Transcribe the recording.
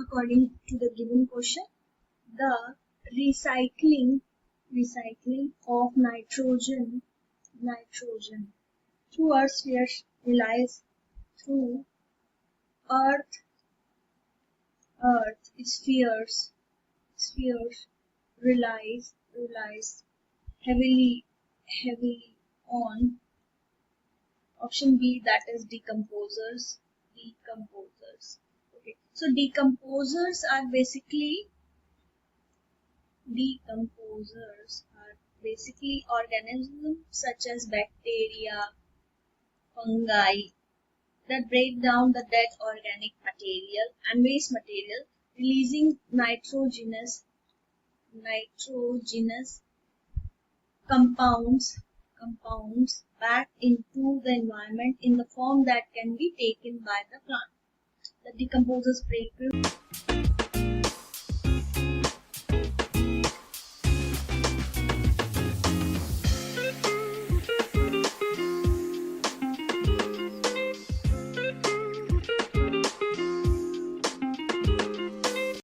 according to the given question, the recycling of nitrogen through Earth spheres relies through Earth spheres relies heavily on option B, that is decomposers. Okay, so decomposers are basically organisms such as bacteria, fungi that break down the dead organic material and waste material, releasing nitrogenous compounds back into the environment in the form that can be taken by the plant. The decomposers break